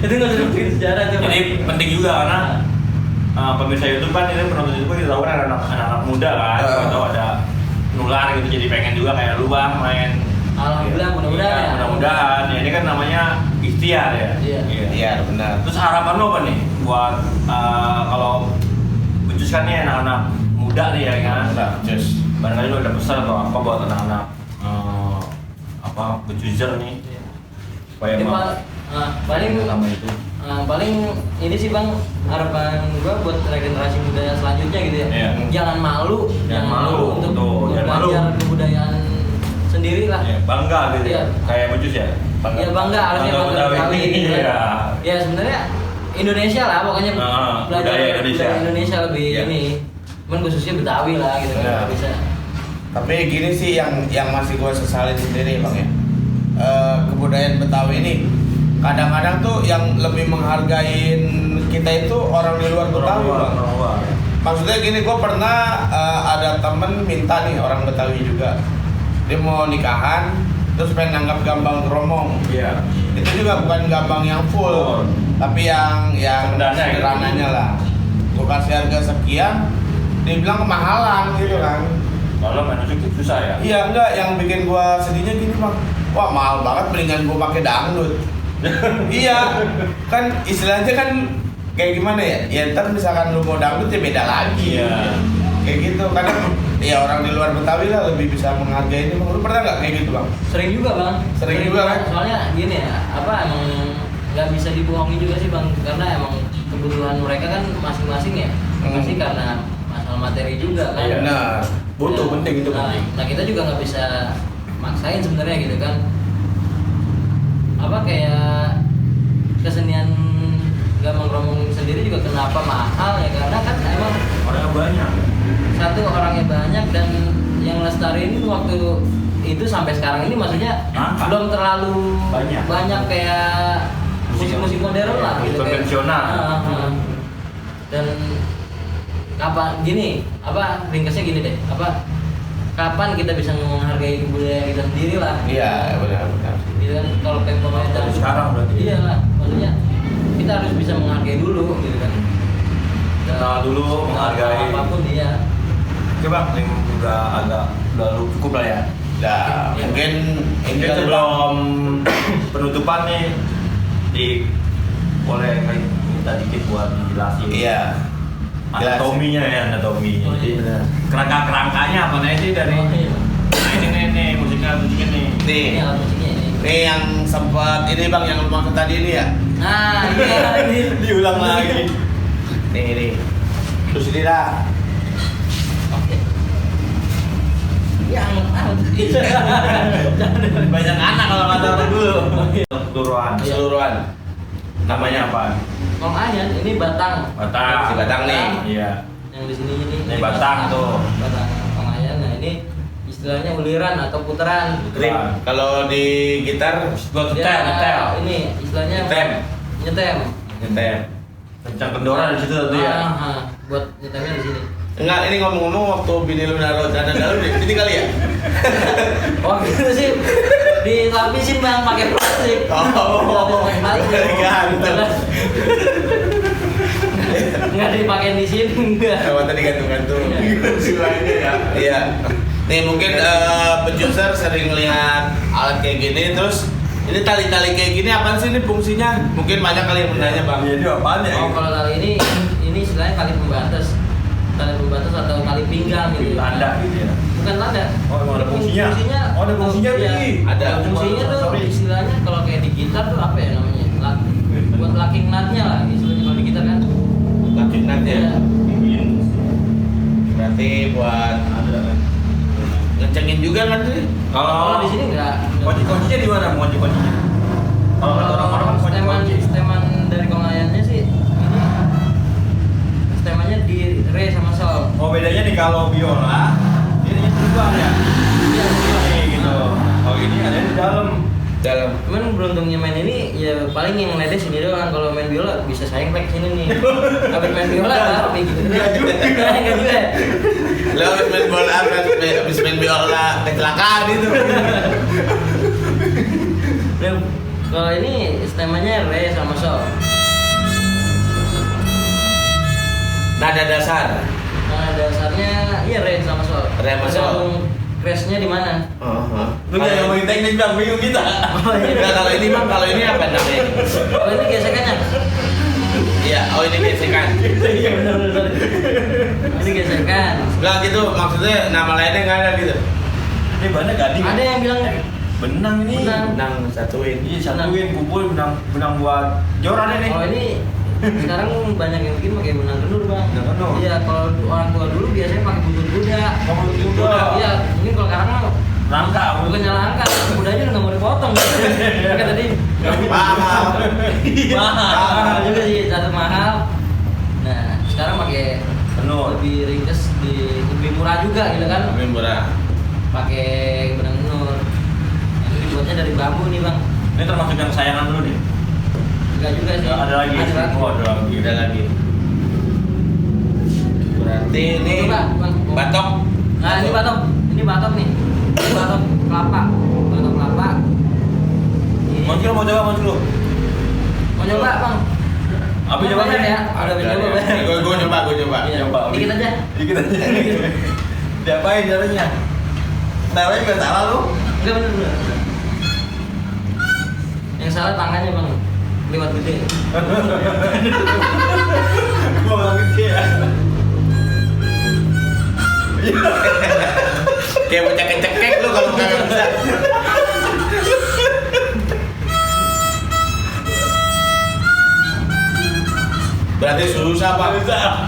Itu nggak usah bikin sejarah tuh. Jadi penting juga karena pemirsa YouTube kan ini penonton YouTube kita tahu kan anak-anak muda kan, atau ada nular gitu jadi pengen juga kayak lu Bang main. Alhamdulillah mudah-mudahan. Iya, ya. mudah-mudahan. Ya, ini kan namanya ikhtiar ya. Iya. Iya, benar. Terus harapan lo apa nih buat kalau Becus kan nih anak-anak muda nih ya kan? Udah, just. Barangkali lo ada pesan atau apa buat anak-anak apa Becuser nih Iya. supaya Ini paling sama itu. paling ini sih bang harapan gua buat regenerasi budaya selanjutnya gitu ya. Iya. Jangan malu, Jangan malu, untuk tuh, jangan malu. belajar kebudayaan sendiri lah. Ya, bangga gitu Iya. ya. Kayak Becus ya. Ya bangga harusnya Bangga bangga Betawi. Betawi gitu kan. Iya. Ya sebenarnya Indonesia lah pokoknya belajar budaya Indonesia. Indonesia lebih Iya. ini. Cuman khususnya Betawi lah gitu kan Iya. bisa. Tapi gini sih yang masih gue sesalin sendiri Bang ya. Kebudayaan Betawi ini kadang-kadang tuh yang lebih menghargain kita itu orang di luar Betawi Bang. Maksudnya gini, gue pernah ada temen minta nih orang Betawi juga, dia mau nikahan terus pengen nanggap gambang keromong. Iya. Itu juga bukan gambang yang full, tapi yang Sederhana, sederhananya lah. gue kasih harga sekian, dia bilang kemahalan gitu kan. Kalau main musik itu susah ya. Iya enggak, yang bikin gue sedihnya gini bang, wah mahal banget, mendingan gue pakai dangdut. Iya, kan istilahnya kan kayak gimana ya? Ya ntar misalkan lu mau dangdut ya beda lagi. Iya. Kayak gitu, kadang ya orang di luar Betawi lah lebih bisa menghargai ini bang. Lu pernah nggak kayak gitu bang? Sering juga bang. Sering juga, kan? Soalnya gini ya, apa emang nggak bisa dibohongi juga sih bang, karena emang kebutuhan mereka kan masing-masing ya. Pasti karena masalah materi juga kan. Iya. Benar. Butuh penting itu Nah, penting. nah kita juga nggak bisa maksain sebenarnya gitu kan. Apa kayak kesenian Gambang Kromong sendiri juga kenapa mahal ya, karena kan emang Orangnya banyak. satu orangnya banyak dan yang lestariin waktu itu sampai sekarang ini maksudnya Langka. belum terlalu Banyak. kayak musik-musik modern lah gitu, konvensional. Dan apa gini, apa ringkasnya gini deh, apa kapan kita bisa menghargai budaya kita sendiri lah. Iya benar. Gitu kan, kalau pengen pemerintah Dari sekarang berarti. iya lah, maksudnya kita harus bisa menghargai dulu gitu kan. Kenal dulu, menghargai. Apapun dia. Oke bang, yang udah cukup lah ya. Nah, Iya. mungkin ini Mungkin sebelum penutupan nih boleh minta dikit buat dijelasin. Iya. Anatominya ya, anatomi. Oh, Jadi iya. kerangka-kerangkanya apa nih sih dari Oh, iya. nah ini nih musiknya nih. Nih, Ini alat musiknya ini. nih yang sempat ini bang yang lu maksud tadi ini ya. Nah, iya ini. Diulang lagi. Nih. Terus ini dah. Oke. Yang Banyak anak kalau kata orang dulu. Keseluruhan. Keseluruhan. Namanya apa? Kong Ayan ini batang. Batang. Si Batang nih. Iya. Yang di sini ini. Ini batang tuh. Batang Kong Ayan. Nah, ini istilahnya uliran atau putaran. Grip. Kalau di gitar Gua Dia, nyetel. Ini istilahnya Nyetem. Nyetem. nyetem. Kencang kendora di situ tuh ya. Buat nyetemnya di sini. Enggak, ini ngomong-ngomong waktu bini lu naruh celana dalam di sini kali ya? Oh gitu sih. Dilapisin bang pakai plastik. Oh, gantung. Nggak dipakai di sini enggak. Kalau tadi gantung-gantung. Silangnya ya. Iya. Nih mungkin produser sering lihat alat kayak gini, terus ini tali-tali kayak gini apa sih ini fungsinya? Mungkin banyak kali yang bertanya bang. Ini apaan ya? Oh kalau tali ini istilahnya tali pembatas. Tali pembatas atau tali pinggang gitu. Tanda gitu ya. Bukan tanda. Oh, emang ada fungsinya? Fungsinya. Oh, ada fungsinya, iya. Bi. Ada. Fungsinya tuh Sorry. istilahnya kalau kayak di gitar tuh apa ya namanya? Buat locking nutnya lah istilahnya kalau di gitar kan. Locking nut ya. Iya. Berarti buat ngecengin juga kan sih? Kalau di sini enggak. Kunci-kuncinya di mana? Kunci-kuncinya. Kalau kata orang-orang kan kunci-kunci. Steman dari kongayannya sih ini stemannya di re sama sol. Oh bedanya nih kalau biola ini terbang ya. Iya, Nih gitu. Kalau ini ada di dalam. Dalam. Cuman beruntungnya main ini ya paling yang ngeledes ini doang. Kalau main biola bisa sayang plek sini nih. Habis main biola tapi gitu. Enggak juga. Lo habis main bola, habis main biola kecelakaan itu. Dan kalau ini stemanya re sama sol. Nada dasar. Nah, dasarnya iya re sama sol. Re sama sol. Tergantung crash-nya di mana. Lu jangan ngomongin teknik bang, bingung kita. Enggak, kalau ini bang, kalau ini apa namanya? Kalau ini gesekannya. Iya, oh ini gesekan. Iya benar. Ini gesekan. Enggak gitu, maksudnya nama lainnya nggak ada gitu. Ini banyak gading. Ada yang bilang benang ini. Benang. Nang satuin. Iya satuin kumpul benang buat joran ini. oh ini sekarang banyak yang bikin pakai benang kenur bang. Benang kenur. Iya, kalau orang tua dulu biasanya pakai buntut kuda. Oh, buntut kuda. Iya, mungkin kalau sekarang mah Langka. bukannya langka, kudanya udah nggak mau dipotong. Mereka tadi Mahal. mahal juga sih, satu mahal. Nah, sekarang pakai Kenur. lebih ringkes, lebih murah juga gitu kan. Lebih murah. Pakai benang kenur. Itu dibuatnya dari bambu nih bang. Ini termasuk yang sayangan dulu nih. Enggak juga sih. Ada lagi. Ada lagi. Oh, ada lagi. Ada lagi. Berarti ini Coba, Bang. batok. Nah, ini batok. Ini batok nih. Ini batok kelapa. Batok kelapa. Ini. Moncil mau coba moncil lu? Mau nyoba, Bang? Apa coba Bayar nih? ya? Udah coba bayar. Gue coba. Iya. Coba, Abi. Dikit aja. Dikit aja. Diapain caranya? Caranya nggak salah lu. Enggak bener. Yang salah tangannya bang, lewat gede. Gua bilang gede ya. Kayak bocah kecekek lu kalau nggak bisa. Berarti susah pak.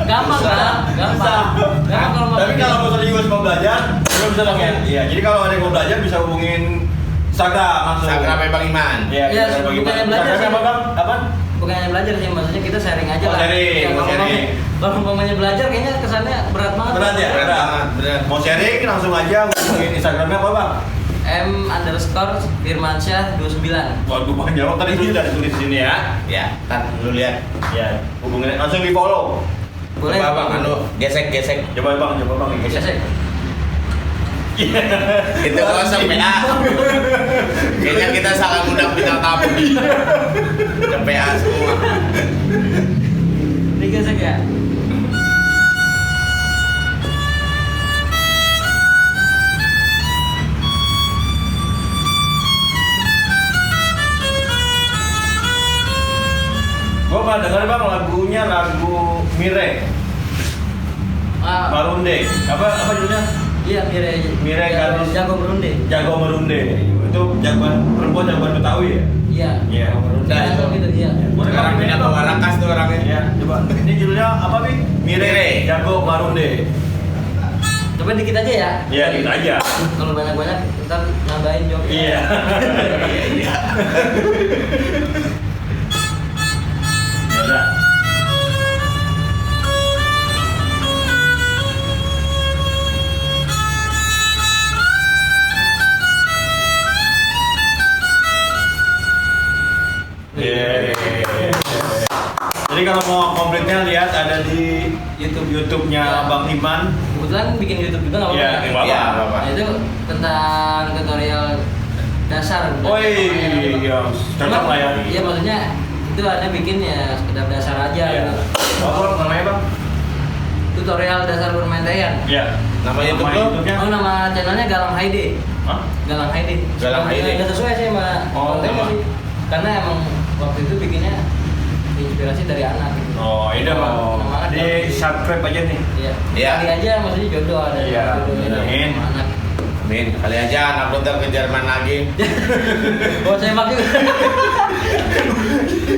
Gampang kan? Gampang. Gampang kalau mau. Tapi kalau misalnya juga mau belajar, lu bisa dong ya. Iya, jadi kalau ada yang mau belajar bisa hubungin Instagram langsung. Instagramnya Bang Iman. Iya, Iya, Instagram Bang bukannya Iman. belajar Instagramnya sih. apa Bang? Apa? Bukannya belajar sih, maksudnya kita sharing aja Oh, lah. sharing, Ya, kalau sharing. umpamanya- kalau umpamanya belajar kayaknya kesannya berat banget. Berat ya? Berat banget, berat. Mau sharing langsung aja hubungin Instagramnya apa Bang? M_Firmansyah 29. Waduh Bang jawab tadi itu udah ditulis di sini ya. Ya, ntar lu lihat. Ya, hubungin langsung di follow. Boleh. Coba bang, gesek. Coba Bang. Bisa sih. Itu kosong PA. Kayaknya kita salah undang bintang tamu nih. Ke PA semua. Digesek ya. Gua pernah denger Bang lagunya lagu Mire, Ah, Marunde. Apa judulnya? iya Mire gadis jago berunde. Jago Merunde. Itu jagoan perempuan jagoan Betawi ya? Iya. Iya. Udah itu. Gitu, iya. Boleh Sekarang Bang, pindah ke Warakas tuh orangnya. Ya, coba. Ini judulnya apa, Bi? Mire. Jago Marunde. Coba dikit aja ya. Iya, dikit aja. Kalau banyak-banyak ntar nambahin jawab. Iya. Iya. Ya udah. Iya. Jadi kalau mau komplitnya lihat ada di YouTube-nya Bang Iman. Kebetulan bikin YouTube juga nggak apa-apa. Iya, nggak apa-apa. Iya, nggak apa-apa. Nah, itu tentang tutorial dasar. Oh iya, cocok lah ya. Iya maksudnya itu ada bikin ya sekedar dasar aja. Iya. Gitu. Apa namanya Bang? Tutorial dasar bermain Tayan. Iya. Nama YouTube lo? YouTube-nya? Oh nama channelnya Galang Haide. Hah? Galang Haide. Galang Haide. Nggak sesuai sih sama Oh, kontennya sama. sih. Karena emang waktu itu bikinnya inspirasi dari anak gitu. Oh, iya Bang. Nama anak. Di subscribe aja nih. Iya. Iya. Kali aja maksudnya jodoh ada Iya, jodohnya amin. sama anak. Amin. Kali aja anak lu ntar ke Jerman lagi. Bawa sepak juga.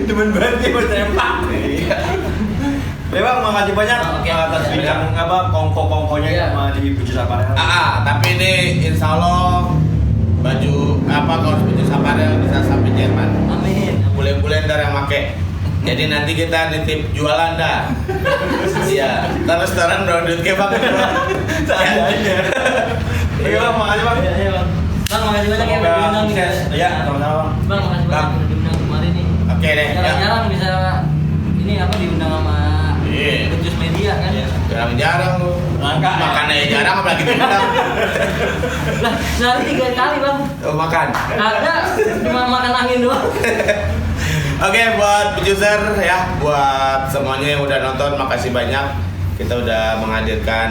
Temen banget nih buat sempak. Iya. Ya Bang, makasih banyak Oke. atas Iya. bincang apa kongko-kongkonya Iya. sama di Bujus Aparel. Tapi ini insya Allah baju apa kaos baju Saparel bisa sampai Jerman. Amin. Bule-bule ntar yang make. Jadi nanti kita nitip jualan dah. Iya. Terus restoran berapa duit ke bang? Seadanya. Oke Bang, makasih Bang. Iya, iya, Bang. Bang, makasih banyak ya udah diundang nih. Sukses. Iya, sama-sama Bang. Bang, makasih banyak Bang. udah diundang kemarin nih. Oke deh. Ya. Jarang-jarang bisa ini apa diundang sama Iya. Bujus Media kan. Jarang-jarang lu. Langka, ya? Makannya jarang apalagi diundang. Lah, sehari 3 kali, Bang. Oh, makan. Ada cuma makan angin doang. Oke, buat Bujuser ya, buat semuanya yang udah nonton, makasih banyak. Kita udah menghadirkan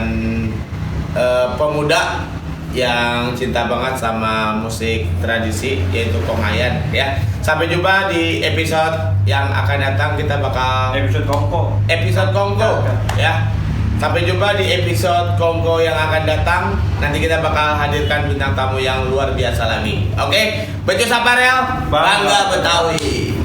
pemuda yang cinta banget sama musik tradisi, yaitu Kongayan ya. Sampai jumpa di episode yang akan datang. Kita bakal Episode kongko. episode Kongko ya. Sampai jumpa di episode Kongko yang akan datang. Nanti kita bakal hadirkan bintang tamu yang luar biasa lagi. Oke, Bujus Aparel, bangga Betawi.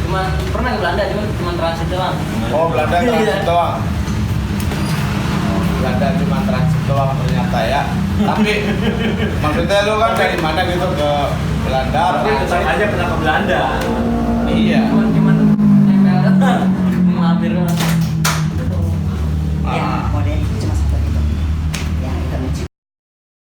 Cuma pernah ke Belanda, cuma transit doang. Oh, Belanda transit doang. Belanda cuma transit doang ternyata ya. Tapi maksudnya lu kan dari mana gitu ke Belanda? Tapi tetap aja pernah ke Belanda. Iya. Cuma